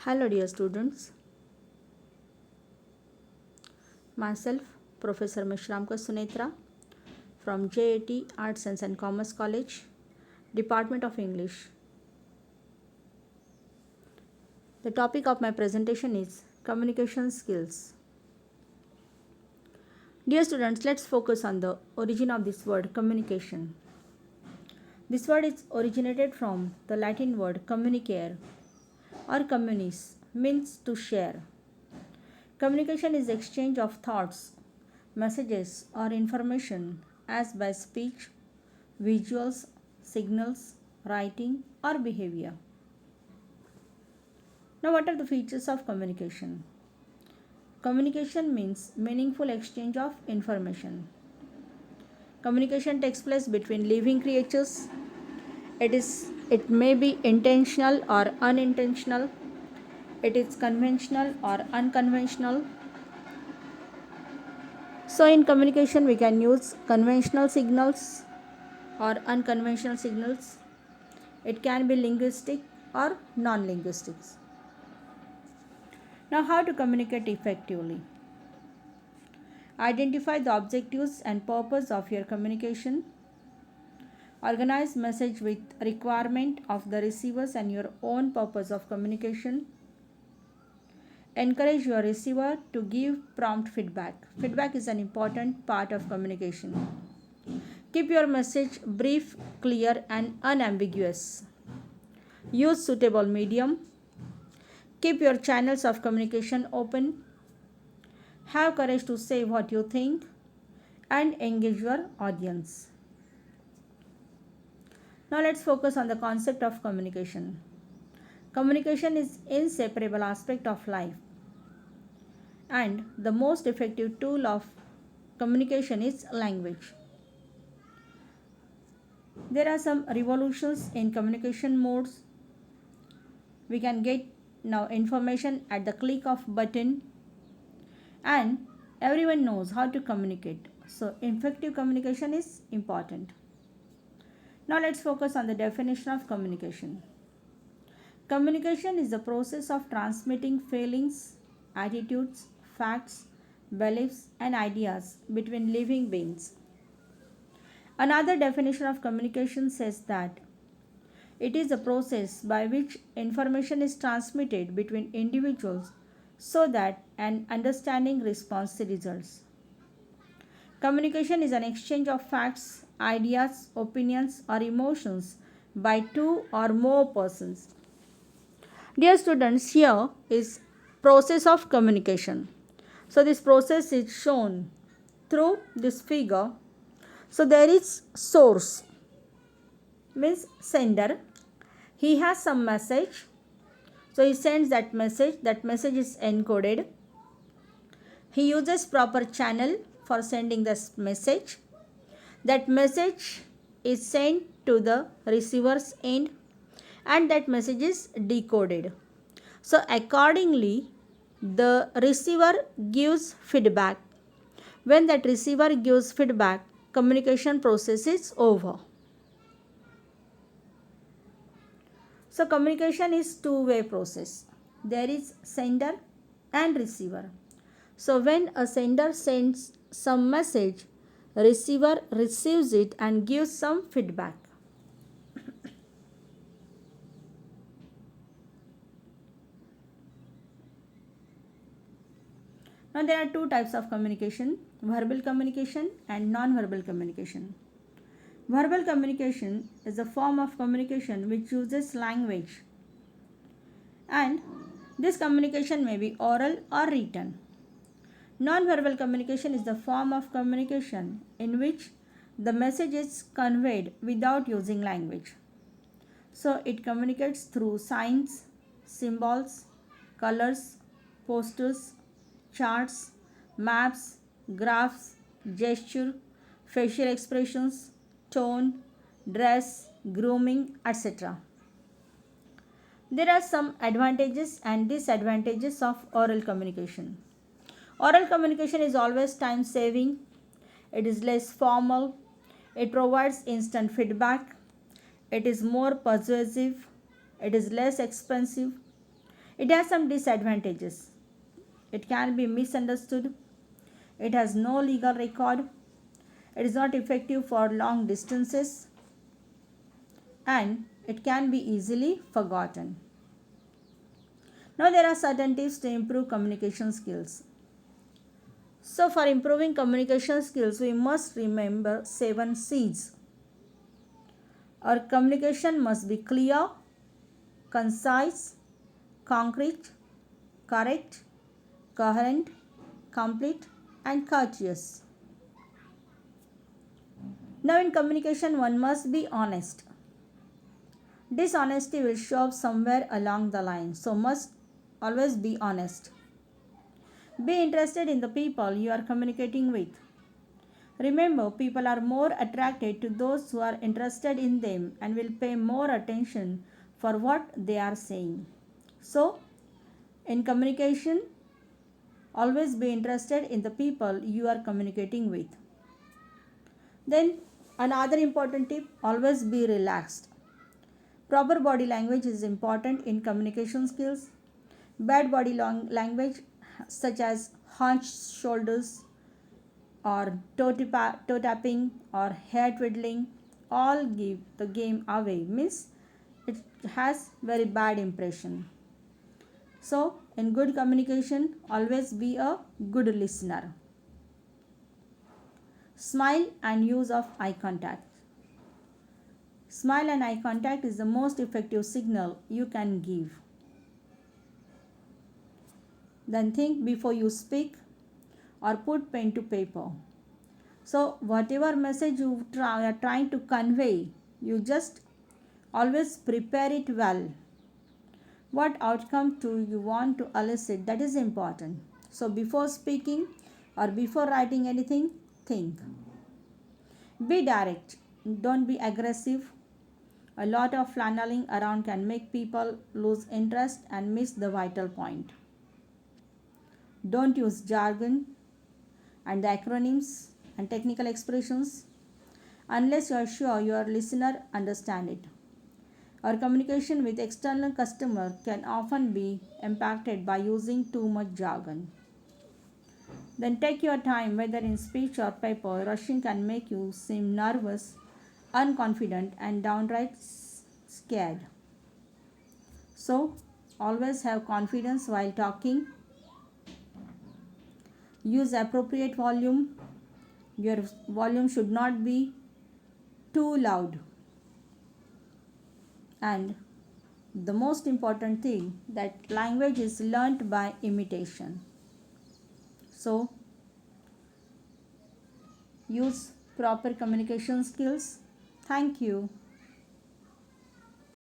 Hello, dear students. Myself, Professor Mishramka Sunetra from JAT Arts, Science and Commerce College, Department of English. The topic of my presentation is communication skills. Dear students, let's focus on the origin of this word communication. This word is originated from the Latin word communicare or communis, means to share. Communication is exchange of thoughts, messages, or information as by speech, visuals, signals, writing, or behavior. Now, what are the features of communication? Communication means meaningful exchange of information. Communication takes place between living creatures. It may be intentional or unintentional. It is conventional or unconventional. So, in communication, we can use conventional signals or unconventional signals. It can be linguistic or non linguistic. Now, how to communicate effectively? Identify the objectives and purpose of your communication. Organize message with requirement of the receivers and your own purpose of communication. Encourage your receiver to give prompt feedback. Feedback is an important part of communication. Keep your message brief, clear, and unambiguous. Use suitable medium. Keep your channels of communication open. Have courage to say what you think and engage your audience. Now let's focus on the concept of communication. Communication is an inseparable aspect of life, and the most effective tool of communication is language. There are some revolutions in communication modes. We can get now information at the click of button, and everyone knows how to communicate. So effective communication is important. Now let's focus on the definition of communication. Communication is the process of transmitting feelings, attitudes, facts, beliefs, and ideas between living beings. Another definition of communication says that it is a process by which information is transmitted between individuals so that an understanding response results. Communication is an exchange of facts, ideas, opinions, or emotions by two or more persons. Dear students, here is process of communication. So this process is shown through this figure. So there is source, means sender. He has some message. So he sends that message. That message is encoded. He uses proper channel for sending this message. That message is sent to the receiver's end, and that message is decoded. So accordingly, the receiver gives feedback. When that receiver gives feedback, communication process is over. So communication is two-way process. There is sender and receiver. So when a sender sends some message, receiver receives it and gives some feedback. Now there are two types of communication, verbal communication and non-verbal communication. Verbal communication is a form of communication which uses language, and this communication may be oral or written. Non-verbal communication is the form of communication in which the message is conveyed without using language. So it communicates through signs, symbols, colors, posters, charts, maps, graphs, gesture, facial expressions, tone, dress, grooming, etc. There are some advantages and disadvantages of oral communication. Oral communication is always time saving, it is less formal, it provides instant feedback, it is more persuasive, it is less expensive, It has some disadvantages. It can be misunderstood. It has no legal record. It is not effective for long distances, and it can be easily forgotten. Now, there are certain tips to improve communication skills. So, for improving communication skills, we must remember 7 C's. Our communication must be clear, concise, concrete, correct, coherent, complete, and courteous. Now, in communication, one must be honest. Dishonesty will show up somewhere along the line, so must always be honest. Be interested in the people you are communicating with. Remember, people are more attracted to those who are interested in them and will pay more attention for what they are saying. So, in communication, always be interested in the people you are communicating with. Then, another important tip, always be relaxed. Proper body language is important in communication skills. Bad body language, such as hunched shoulders or toe tapping or hair twiddling, all give the game away. Means it has very bad impression. So, in good communication, always be a good listener. Smile and use of eye contact. Smile and eye contact is the most effective signal you can give. Then think before you speak or put pen to paper. So, whatever message you are trying to convey, you just always prepare it well. What outcome do you want to elicit? That is important. So, before speaking or before writing anything, think. Be direct, don't be aggressive. A lot of flanneling around can make people lose interest and miss the vital point. Don't use jargon and the acronyms and technical expressions unless you are sure your listener understand it. Our communication with external customer can often be impacted by using too much jargon. Then take your time, whether in speech or paper. Rushing can make you seem nervous, unconfident, and downright scared. So, always have confidence while talking. Use appropriate volume. Your volume should not be too loud. And the most important thing, that language is learnt by imitation. So, use proper communication skills. Thank you.